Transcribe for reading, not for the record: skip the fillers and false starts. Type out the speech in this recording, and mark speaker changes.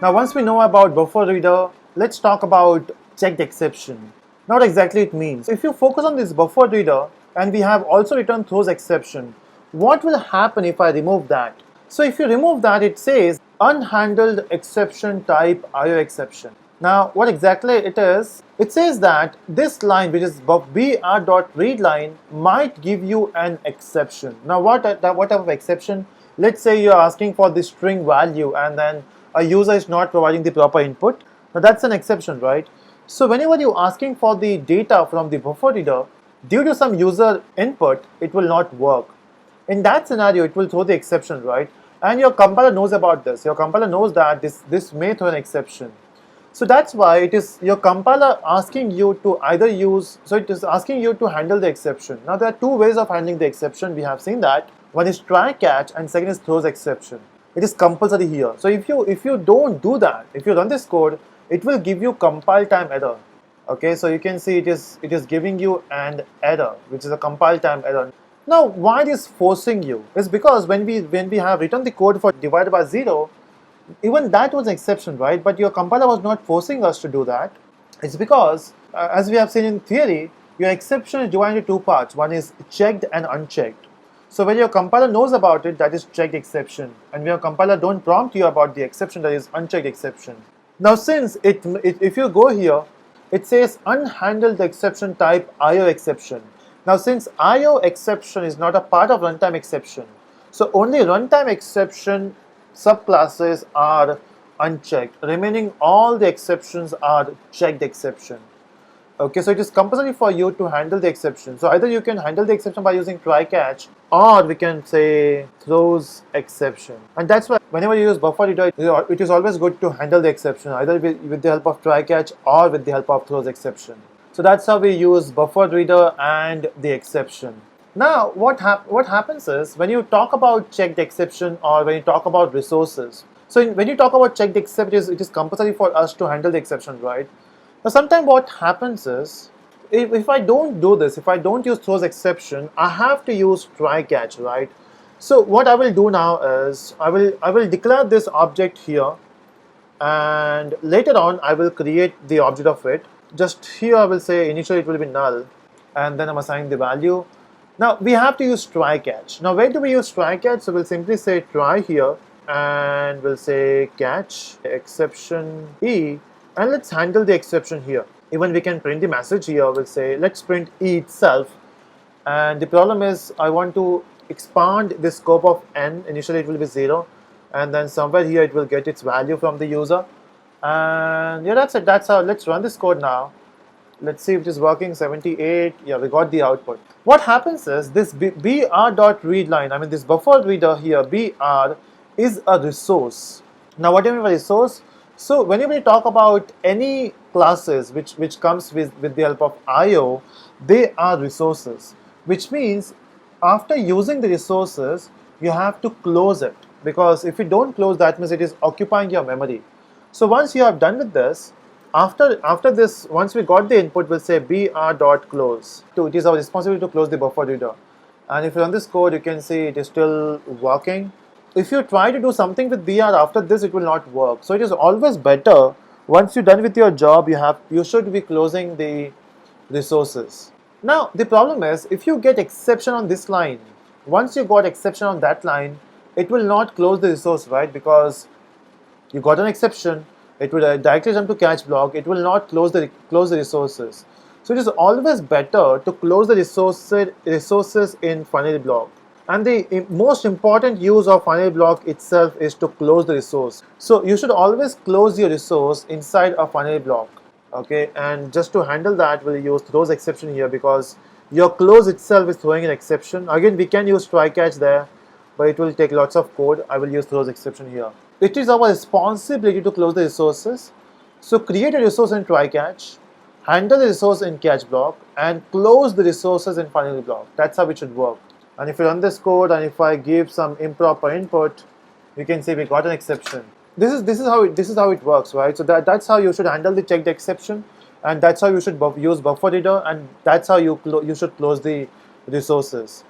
Speaker 1: Now once we know about buffer reader, let's talk about checked exception. Now what exactly it means. If you focus on this buffer reader and we have also returned throws exception, what will happen if I remove that? So if you remove that, it says unhandled exception type IO exception. Now what exactly it is? It says that this line, which is br.read line, might give you an exception. Now what type of exception? Let's say you're asking for the string value and then a user is not providing the proper input. Now that's an exception, right? So whenever you're asking for the data from the buffer reader, due to some user input, it will not work. In that scenario, it will throw the exception, right? And your compiler knows about this. Your compiler knows that this may throw an exception. So that's why it is your compiler asking you to either use, so it is asking you to handle the exception. Now there are two ways of handling the exception. We have seen that. One is try catch and second is throws exception. It is compulsory here. So if you don't do that, if you run this code, it will give you compile time error. Okay, so you can see it is giving you an error, which is a compile time error. Now why it is forcing you? It's because when we have written the code for divided by 0, even that was an exception, right? But your compiler was not forcing us to do that. It's because, as we have seen in theory, your exception is divided into two parts. One is checked and unchecked. So when your compiler knows about it, that is checked exception. And when your compiler don't prompt you about the exception, that is unchecked exception. Now since if you go here, it says unhandled exception type IO exception. Now since IO exception is not a part of runtime exception, so only runtime exception subclasses are unchecked. Remaining all the exceptions are checked exception. Okay, so it is compulsory for you to handle the exception. So either you can handle the exception by using try catch, or we can say throws exception. And that's why whenever you use buffer reader, it is always good to handle the exception either with the help of try catch or with the help of throws exception. So that's how we use buffer reader and the exception. Now what happens is when you talk about checked exception or when you talk about resources. So when you talk about checked exception, it is compulsory for us to handle the exception, right? Now sometimes what happens is if I don't do this, if I don't use throws exception, I have to use try catch, right? So what I will do now is I will declare this object here, and later on I will create the object of it. Just here I will say initially it will be null, and then I'm assigning the value. Now we have to use try catch. Now where do we use try catch? So we'll simply say try here and we'll say catch exception E, and let's handle the exception here. Even we can print the message here. We'll say let's print E itself, and the problem is I want to expand the scope of n. Initially it will be 0, and then somewhere here it will get its value from the user. And yeah, that's it. That's how. Let's run this code now. Let's see if it is working. 78. Yeah, we got the output. What happens is this br.read line, I mean this buffer reader here, br, is a resource. Now what do you mean by resource? So whenever you talk about any classes which comes with the help of IO, they are resources. Which means after using the resources, you have to close it. Because if you don't close, that means it is occupying your memory. So once you have done with this, after this, once we got the input, we'll say br.close. It is our responsibility to close the buffer reader. And if you run this code, you can see it is still working. If you try to do something with br after this, it will not work. So it is always better, once you're done with your job, you should be closing the resources. Now the problem is, if you get exception on this line, once you got exception on that line, it will not close the resource, right? Because you got an exception, it will directly jump to catch block. It will not close the resources. So it is always better to close the resources in finary block. And the most important use of finary block itself is to close the resource. So you should always close your resource inside a finary block. Okay, and just to handle that, we'll use throws exception here because your close itself is throwing an exception. Again, we can use try catch there, but it will take lots of code. I will use throws exception here. It is our responsibility to close the resources. So create a resource in try catch, handle the resource in catch block, and close the resources in finary block. That's how it should work. And if you run this code and if I give some improper input, you can see we got an exception. This is how it works, right? So that's how you should handle the checked exception, and that's how you should use buffer reader, and that's how you should close the resources.